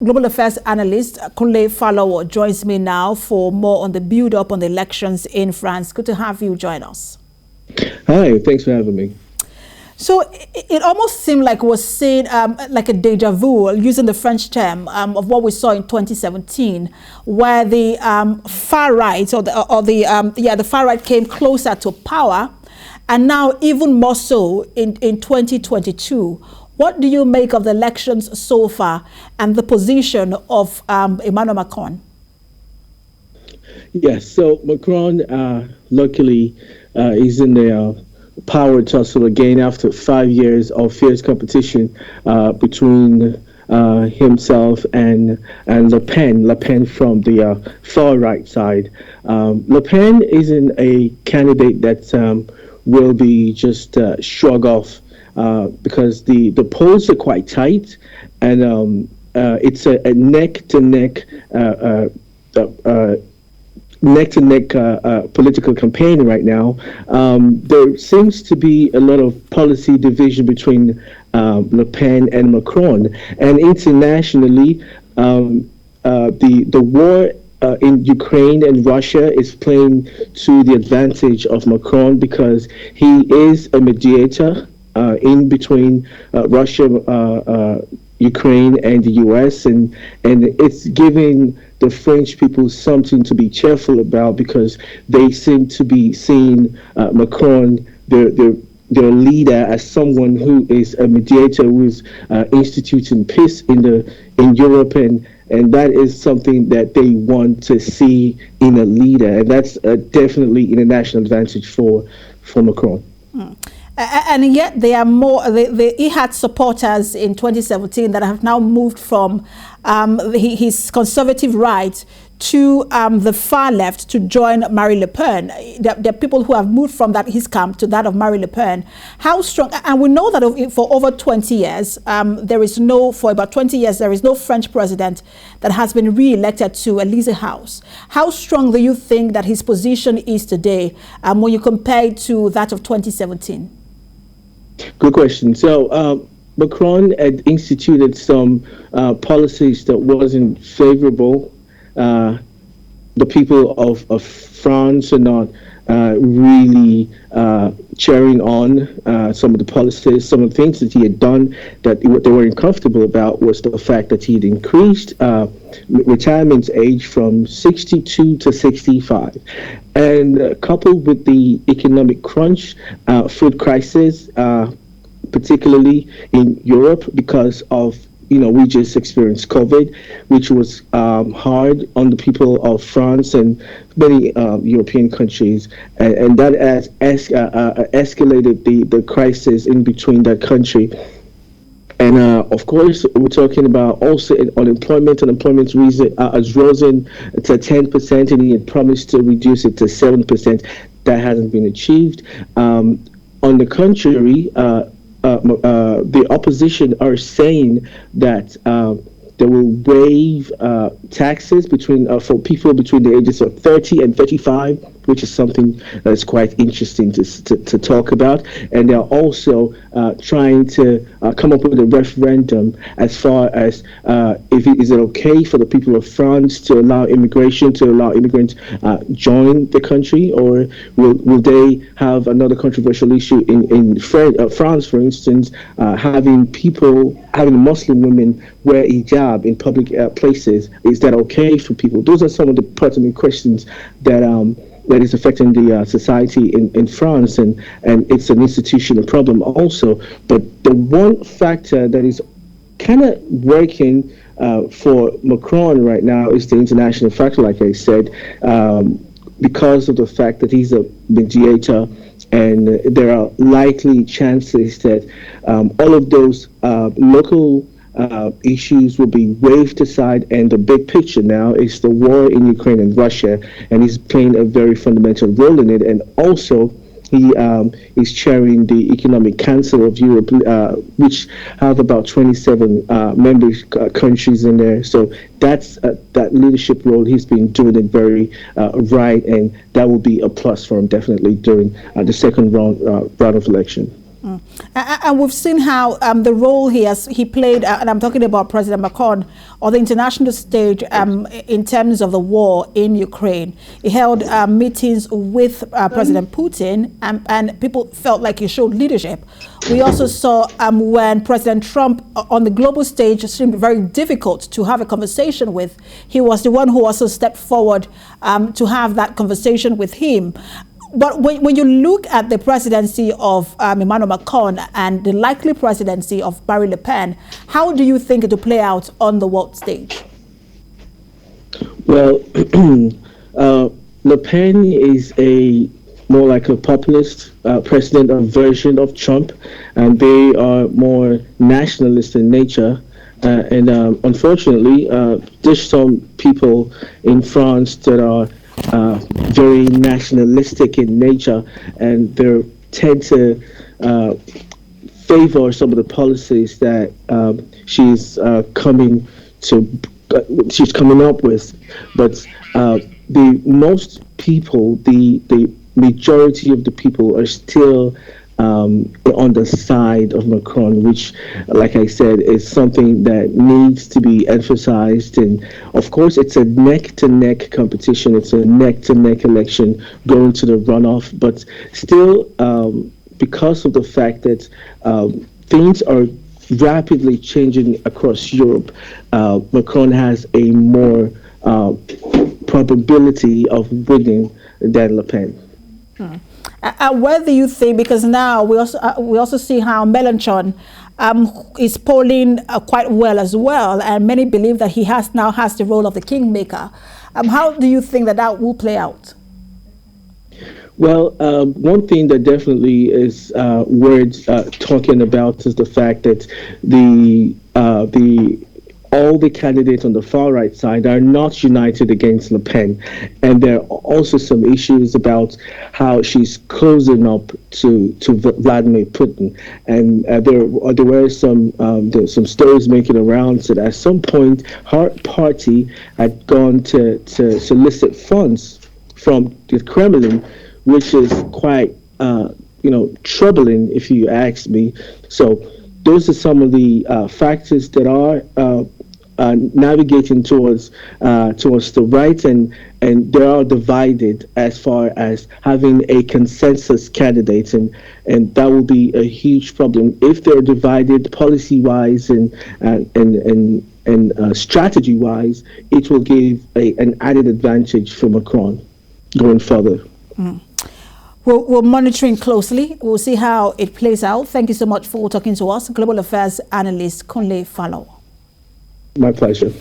Global affairs analyst Kunle Falowo joins me now for more on the build-up on the elections in France. Good to have you join us. Hi, thanks for having me. So it almost seemed like we're seeing like a deja vu, using the French term, of what we saw in 2017, where the far right the far right came closer to power, and now even more so in 2022. What do you make of the elections so far and the position of Emmanuel Macron? Yes, so Macron luckily is in the power tussle again after 5 years of fierce competition between himself and Le Pen from the far right side. Le Pen isn't a candidate that will be just shrug off because the polls are quite tight, and it's a neck-to-neck political campaign right now. There seems to be a lot of policy division between Le Pen and Macron, and internationally, the war in Ukraine and Russia is playing to the advantage of Macron because he is a mediator in between Russia, Ukraine, and the U.S., and it's giving the French people something to be cheerful about because they seem to be seeing Macron, their leader, as someone who is a mediator, who is instituting peace in Europe, and that is something that they want to see in a leader, and that's definitely an international advantage for Macron. And yet there are more. He had supporters in 2017 that have now moved from his conservative right to the far left to join Marine Le Pen. There are people who have moved from his camp to that of Marine Le Pen. How strong? And we know that for over 20 years, for about 20 years, there is no French president that has been re-elected to Elysee House. How strong do you think that his position is today when you compare it to that of 2017? Good question. So Macron had instituted some policies that wasn't favorable. The people of France are not really cheering on some of the policies. Some of the things that he had done that what they weren't comfortable about was the fact that he had increased retirement age from 62 to 65. And coupled with the economic crunch, food crisis, particularly in Europe because of we just experienced COVID, which was hard on the people of France and many European countries, and that has escalated the crisis in between that country. And of course, we're talking about also unemployment. Unemployment has risen to 10%, and he had promised to reduce it to 7%. That hasn't been achieved. On the contrary, the opposition are saying that they will waive taxes for people between the ages of 30 and 35, which is something that's quite interesting to talk about. And they're also trying to come up with a referendum as far as is it okay for the people of France to allow immigrants join the country, or will they have another controversial issue in France, for instance, having Muslim women wear hijab in public places? Is that okay for people? Those are some of the pertinent questions that is affecting the society in France, and it's an institutional problem also. But the one factor that is kind of working for Macron right now is the international factor, like I said, because of the fact that he's a mediator, and there are likely chances that all of those local issues will be waved aside, and the big picture now is the war in Ukraine and Russia, and he's playing a very fundamental role in it. And also, he is chairing the Economic Council of Europe, which have about 27 member countries in there. So that's that leadership role. He's been doing it very right, and that will be a plus for him definitely during the second round of election. And we've seen how the role he played, and I'm talking about President Macron, on the international stage in terms of the war in Ukraine. He held meetings with President Putin, and people felt like he showed leadership. We also saw when President Trump on the global stage seemed very difficult to have a conversation with. He was the one who also stepped forward to have that conversation with him. But when you look at the presidency of Emmanuel Macron and the likely presidency of Marine Le Pen, how do you think it will play out on the world stage? Well, Le Pen is more like a populist president, a version of Trump, and they are more nationalist in nature. Unfortunately, there's some people in France that are very nationalistic in nature, and they tend to favor some of the policies that she's coming up with. But most people, the majority of the people are still on the side of Macron, which, like I said, is something that needs to be emphasized. And of course, it's a neck-to-neck competition. It's a neck-to-neck election going to the runoff. But still, because of the fact that things are rapidly changing across Europe, Macron has a more probability of winning than Le Pen. Where do you think, because now we also see how Mélenchon is polling quite well as well, and many believe that he now has the role of the kingmaker. How do you think that will play out? Well, one thing that definitely is worth talking about is the fact that all the candidates on the far right side are not united against Le Pen, and there are also some issues about how she's closing up to Vladimir Putin, and there were some stories making around that at some point her party had gone to solicit funds from the Kremlin, which is quite troubling if you ask me. So those are some of the factors that are navigating towards the right, and they are divided as far as having a consensus candidate, and that will be a huge problem if they're divided policy-wise and strategy-wise. It will give an added advantage for Macron going further. We're monitoring closely. We'll see how it plays out. Thank you so much for talking to us, Global Affairs Analyst Kunle Falowo. My pleasure.